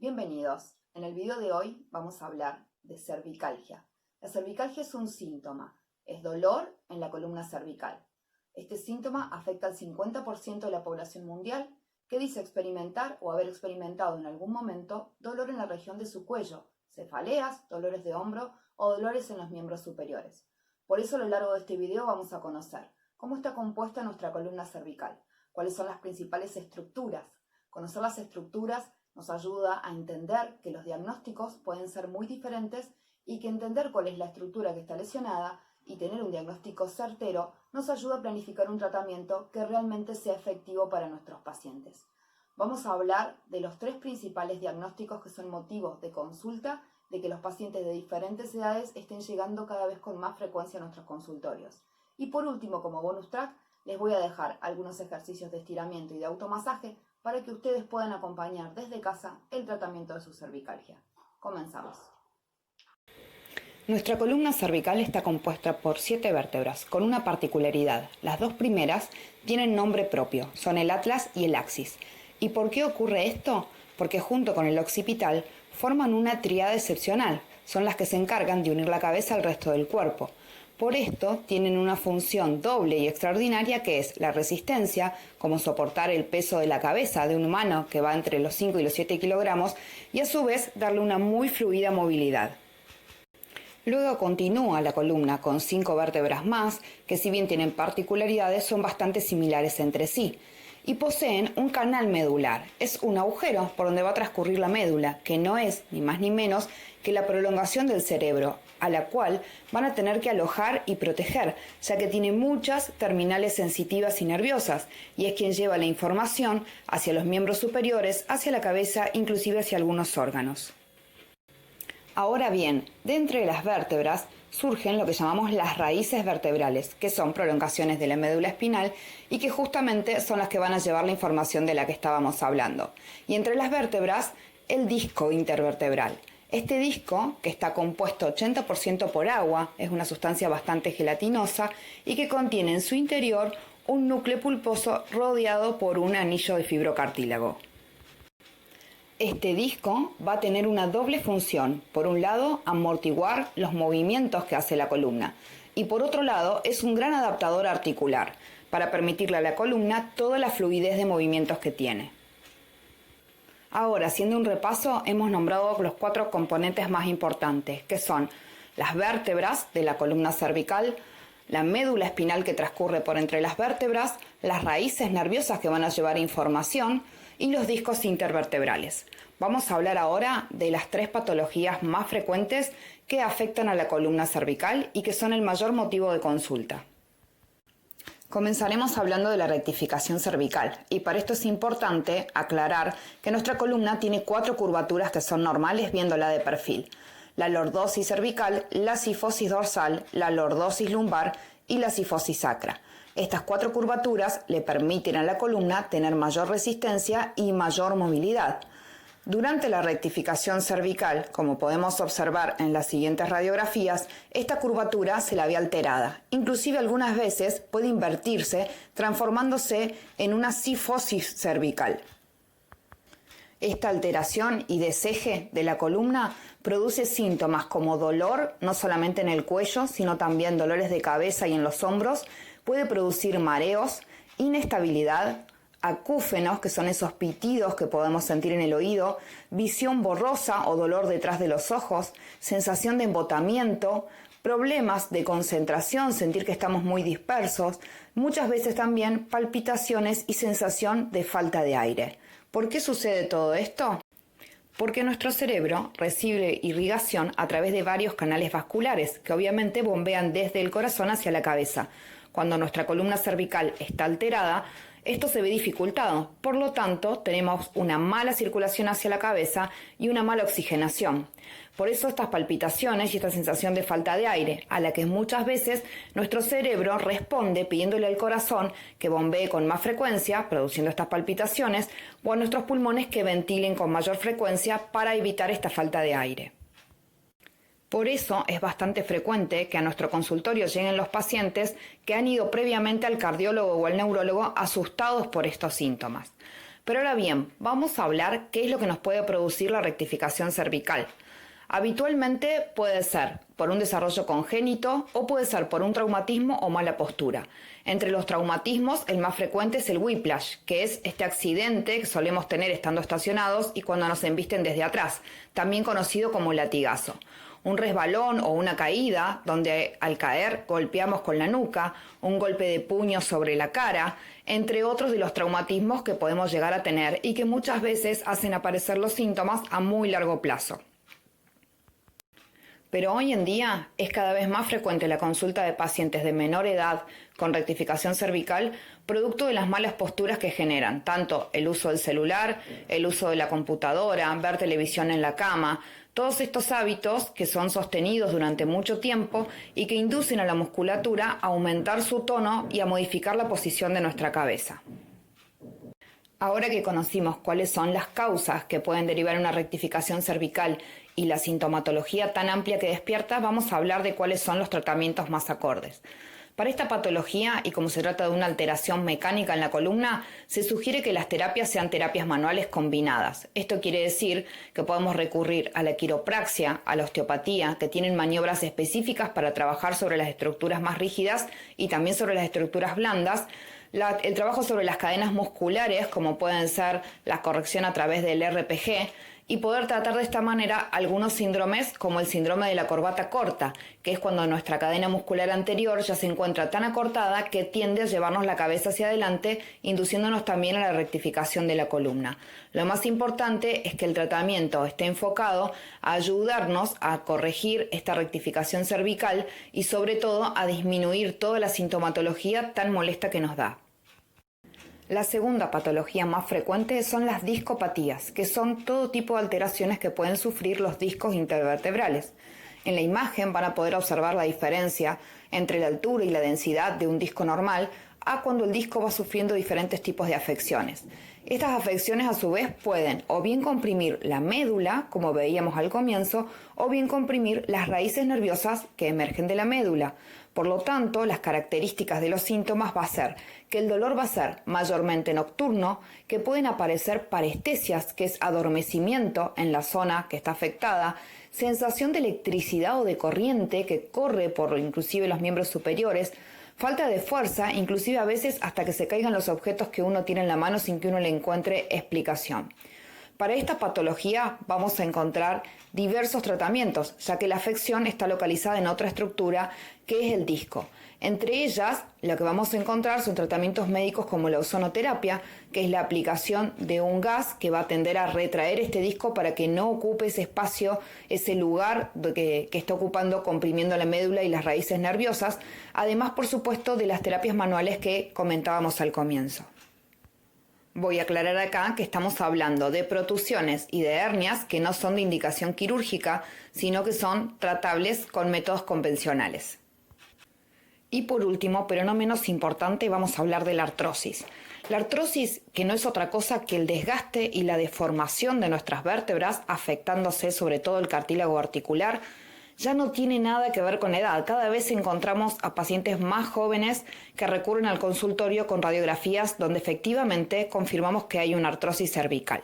Bienvenidos. En el video de hoy vamos a hablar de cervicalgia. La cervicalgia es un síntoma, es dolor en la columna cervical. Este síntoma afecta al 50% de la población mundial que dice experimentar o haber experimentado en algún momento dolor en la región de su cuello, cefaleas, dolores de hombro o dolores en los miembros superiores. Por eso a lo largo de este video vamos a conocer cómo está compuesta nuestra columna cervical, cuáles son las principales estructuras. Conocer las estructuras nos ayuda a entender que los diagnósticos pueden ser muy diferentes y que entender cuál es la estructura que está lesionada y tener un diagnóstico certero nos ayuda a planificar un tratamiento que realmente sea efectivo para nuestros pacientes. Vamos a hablar de los tres principales diagnósticos que son motivos de consulta de que los pacientes de diferentes edades estén llegando cada vez con más frecuencia a nuestros consultorios. Y por último, como bonus track, les voy a dejar algunos ejercicios de estiramiento y de automasaje para que ustedes puedan acompañar desde casa el tratamiento de su cervicalgia. Comenzamos. Nuestra columna cervical está compuesta por 7 vértebras, con una particularidad. Las dos primeras tienen nombre propio, son el atlas y el axis. ¿Y por qué ocurre esto? Porque junto con el occipital forman una tríada excepcional, son las que se encargan de unir la cabeza al resto del cuerpo. Por esto tienen una función doble y extraordinaria que es la resistencia, como soportar el peso de la cabeza de un humano que va entre los 5 y los 7 kilogramos, y a su vez darle una muy fluida movilidad. Luego continúa la columna con 5 vértebras más, que si bien tienen particularidades son bastante similares entre sí, y poseen un canal medular. Es un agujero por donde va a transcurrir la médula, que no es ni más ni menos que la prolongación del cerebro, a la cual van a tener que alojar y proteger, ya que tiene muchas terminales sensitivas y nerviosas, y es quien lleva la información hacia los miembros superiores, hacia la cabeza, inclusive hacia algunos órganos. Ahora bien, de entre las vértebras surgen lo que llamamos las raíces vertebrales, que son prolongaciones de la médula espinal y que justamente son las que van a llevar la información de la que estábamos hablando. Y entre las vértebras, el disco intervertebral. Este disco, que está compuesto 80% por agua, es una sustancia bastante gelatinosa y que contiene en su interior un núcleo pulposo rodeado por un anillo de fibrocartílago. Este disco va a tener una doble función. Por un lado, amortiguar los movimientos que hace la columna. Y por otro lado, es un gran adaptador articular para permitirle a la columna toda la fluidez de movimientos que tiene. Ahora, haciendo un repaso, hemos nombrado los 4 componentes más importantes, que son las vértebras de la columna cervical, la médula espinal que transcurre por entre las vértebras, las raíces nerviosas que van a llevar información y los discos intervertebrales. Vamos a hablar ahora de las 3 patologías más frecuentes que afectan a la columna cervical y que son el mayor motivo de consulta. Comenzaremos hablando de la rectificación cervical y para esto es importante aclarar que nuestra columna tiene 4 curvaturas que son normales viéndola de perfil: la lordosis cervical, la cifosis dorsal, la lordosis lumbar y la cifosis sacra. Estas 4 curvaturas le permiten a la columna tener mayor resistencia y mayor movilidad. Durante la rectificación cervical, como podemos observar en las siguientes radiografías, esta curvatura se la ve alterada. Inclusive algunas veces puede invertirse, transformándose en una cifosis cervical. Esta alteración y deseje de la columna produce síntomas como dolor, no solamente en el cuello, sino también dolores de cabeza y en los hombros. Puede producir mareos, inestabilidad, acúfenos, que son esos pitidos que podemos sentir en el oído, visión borrosa o dolor detrás de los ojos, sensación de embotamiento, problemas de concentración, sentir que estamos muy dispersos, muchas veces también palpitaciones y sensación de falta de aire. ¿Por qué sucede todo esto? Porque nuestro cerebro recibe irrigación a través de varios canales vasculares que obviamente bombean desde el corazón hacia la cabeza. Cuando nuestra columna cervical está alterada, esto se ve dificultado. Por lo tanto, tenemos una mala circulación hacia la cabeza y una mala oxigenación. Por eso estas palpitaciones y esta sensación de falta de aire, a la que muchas veces nuestro cerebro responde pidiéndole al corazón que bombee con más frecuencia, produciendo estas palpitaciones, o a nuestros pulmones que ventilen con mayor frecuencia para evitar esta falta de aire. Por eso es bastante frecuente que a nuestro consultorio lleguen los pacientes que han ido previamente al cardiólogo o al neurólogo asustados por estos síntomas. Pero ahora bien, vamos a hablar qué es lo que nos puede producir la rectificación cervical. Habitualmente puede ser por un desarrollo congénito o puede ser por un traumatismo o mala postura. Entre los traumatismos, el más frecuente es el whiplash, que es este accidente que solemos tener estando estacionados y cuando nos embisten desde atrás, también conocido como latigazo. Un resbalón o una caída, donde al caer golpeamos con la nuca, un golpe de puño sobre la cara, entre otros de los traumatismos que podemos llegar a tener y que muchas veces hacen aparecer los síntomas a muy largo plazo. Pero hoy en día es cada vez más frecuente la consulta de pacientes de menor edad con rectificación cervical, producto de las malas posturas que generan, tanto el uso del celular, el uso de la computadora, ver televisión en la cama, todos estos hábitos que son sostenidos durante mucho tiempo y que inducen a la musculatura a aumentar su tono y a modificar la posición de nuestra cabeza. Ahora que conocimos cuáles son las causas que pueden derivar en una rectificación cervical y la sintomatología tan amplia que despierta, vamos a hablar de cuáles son los tratamientos más acordes. Para esta patología, y como se trata de una alteración mecánica en la columna, se sugiere que las terapias sean terapias manuales combinadas. Esto quiere decir que podemos recurrir a la quiropraxia, a la osteopatía, que tienen maniobras específicas para trabajar sobre las estructuras más rígidas y también sobre las estructuras blandas. El trabajo sobre las cadenas musculares, como pueden ser la corrección a través del RPG, y poder tratar de esta manera algunos síndromes como el síndrome de la corbata corta, que es cuando nuestra cadena muscular anterior ya se encuentra tan acortada que tiende a llevarnos la cabeza hacia adelante, induciéndonos también a la rectificación de la columna. Lo más importante es que el tratamiento esté enfocado a ayudarnos a corregir esta rectificación cervical y sobre todo a disminuir toda la sintomatología tan molesta que nos da. La segunda patología más frecuente son las discopatías, que son todo tipo de alteraciones que pueden sufrir los discos intervertebrales. En la imagen van a poder observar la diferencia entre la altura y la densidad de un disco normal a cuando el disco va sufriendo diferentes tipos de afecciones. Estas afecciones a su vez pueden o bien comprimir la médula, como veíamos al comienzo, o bien comprimir las raíces nerviosas que emergen de la médula. Por lo tanto, las características de los síntomas va a ser que el dolor va a ser mayormente nocturno, que pueden aparecer parestesias, que es adormecimiento en la zona que está afectada, sensación de electricidad o de corriente que corre por inclusive los miembros superiores, falta de fuerza, inclusive a veces hasta que se caigan los objetos que uno tiene en la mano sin que uno le encuentre explicación. Para esta patología vamos a encontrar diversos tratamientos, ya que la afección está localizada en otra estructura que es el disco. Entre ellas, lo que vamos a encontrar son tratamientos médicos como la ozonoterapia, que es la aplicación de un gas que va a tender a retraer este disco para que no ocupe ese espacio, ese lugar que está ocupando, comprimiendo la médula y las raíces nerviosas, además, por supuesto, de las terapias manuales que comentábamos al comienzo. Voy a aclarar acá que estamos hablando de protusiones y de hernias que no son de indicación quirúrgica, sino que son tratables con métodos convencionales. Y por último, pero no menos importante, vamos a hablar de la artrosis. La artrosis, que no es otra cosa que el desgaste y la deformación de nuestras vértebras, afectándose sobre todo el cartílago articular, ya no tiene nada que ver con edad. Cada vez encontramos a pacientes más jóvenes que recurren al consultorio con radiografías donde efectivamente confirmamos que hay una artrosis cervical.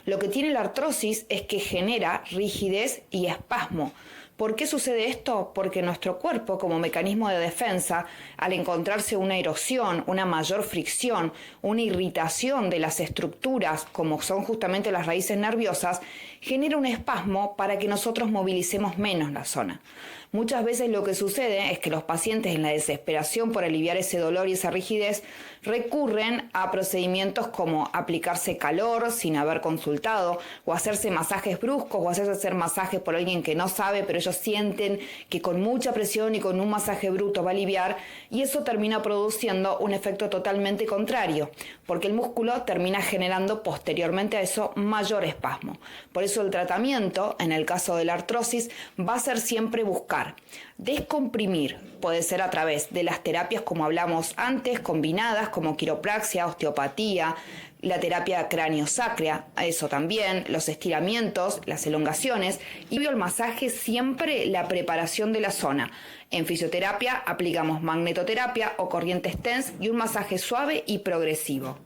Lo que tiene la artrosis es que genera rigidez y espasmo. ¿Por qué sucede esto? Porque nuestro cuerpo, como mecanismo de defensa, al encontrarse una erosión, una mayor fricción, una irritación de las estructuras, como son justamente las raíces nerviosas, genera un espasmo para que nosotros movilicemos menos la zona. Muchas veces lo que sucede es que los pacientes, en la desesperación por aliviar ese dolor y esa rigidez, recurren a procedimientos como aplicarse calor sin haber consultado, o hacerse masajes bruscos, o hacerse hacer masajes por alguien que no sabe, pero ellos sienten que con mucha presión y con un masaje bruto va a aliviar, y eso termina produciendo un efecto totalmente contrario, porque el músculo termina generando posteriormente a eso mayor espasmo. Por eso el tratamiento, en el caso de la artrosis, va a ser siempre buscar descomprimir. Puede ser a través de las terapias, como hablamos antes, combinadas, como quiropraxia, osteopatía, la terapia cráneo-sacra, eso también, los estiramientos, las elongaciones, y el masaje, siempre la preparación de la zona. En fisioterapia aplicamos magnetoterapia o corrientes TENS y un masaje suave y progresivo.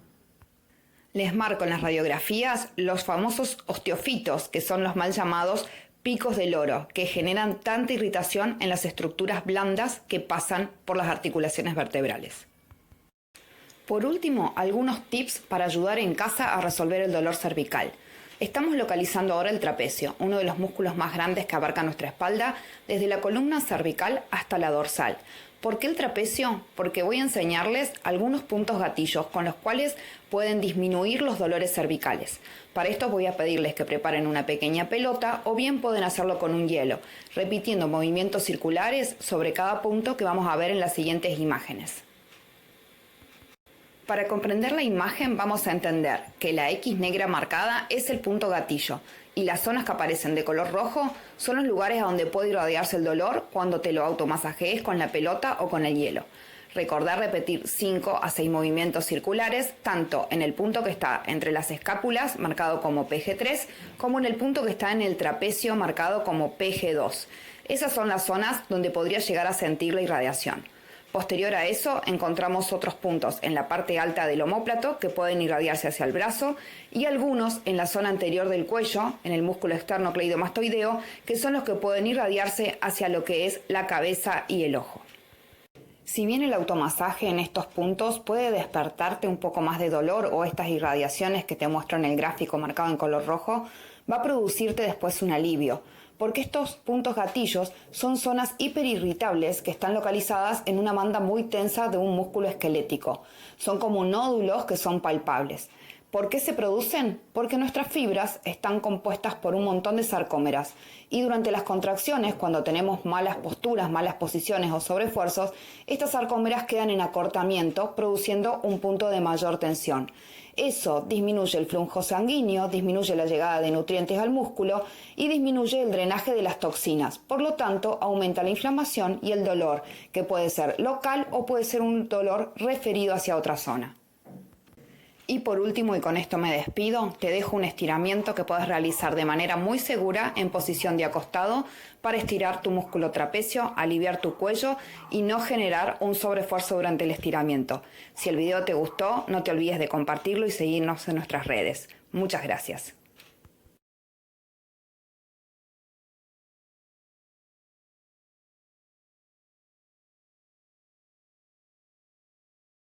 Les marco en las radiografías los famosos osteofitos, que son los mal llamados picos del loro, que generan tanta irritación en las estructuras blandas que pasan por las articulaciones vertebrales. Por último, algunos tips para ayudar en casa a resolver el dolor cervical. Estamos localizando ahora el trapecio, uno de los músculos más grandes que abarca nuestra espalda, desde la columna cervical hasta la dorsal. ¿Por qué el trapecio? Porque voy a enseñarles algunos puntos gatillos con los cuales pueden disminuir los dolores cervicales. Para esto voy a pedirles que preparen una pequeña pelota o bien pueden hacerlo con un hielo, repitiendo movimientos circulares sobre cada punto que vamos a ver en las siguientes imágenes. Para comprender la imagen vamos a entender que la X negra marcada es el punto gatillo y las zonas que aparecen de color rojo son los lugares a donde puede irradiarse el dolor cuando te lo automasajees con la pelota o con el hielo. Recordar repetir 5 a 6 movimientos circulares tanto en el punto que está entre las escápulas marcado como PG3 como en el punto que está en el trapecio marcado como PG2. Esas son las zonas donde podría llegar a sentir la irradiación. Posterior a eso encontramos otros puntos en la parte alta del omóplato que pueden irradiarse hacia el brazo y algunos en la zona anterior del cuello, en el músculo externo cleidomastoideo, que son los que pueden irradiarse hacia lo que es la cabeza y el ojo. Si bien el automasaje en estos puntos puede despertarte un poco más de dolor o estas irradiaciones que te muestro en el gráfico marcado en color rojo, va a producirte después un alivio, porque estos puntos gatillos son zonas hiperirritables que están localizadas en una banda muy tensa de un músculo esquelético. Son como nódulos que son palpables. ¿Por qué se producen? Porque nuestras fibras están compuestas por un montón de sarcómeras y durante las contracciones, cuando tenemos malas posturas, malas posiciones o sobreesfuerzos, estas sarcómeras quedan en acortamiento, produciendo un punto de mayor tensión. Eso disminuye el flujo sanguíneo, disminuye la llegada de nutrientes al músculo y disminuye el drenaje de las toxinas. Por lo tanto, aumenta la inflamación y el dolor, que puede ser local o puede ser un dolor referido hacia otra zona. Y por último, y con esto me despido, te dejo un estiramiento que puedes realizar de manera muy segura en posición de acostado para estirar tu músculo trapecio, aliviar tu cuello y no generar un sobreesfuerzo durante el estiramiento. Si el video te gustó, no te olvides de compartirlo y seguirnos en nuestras redes. Muchas gracias.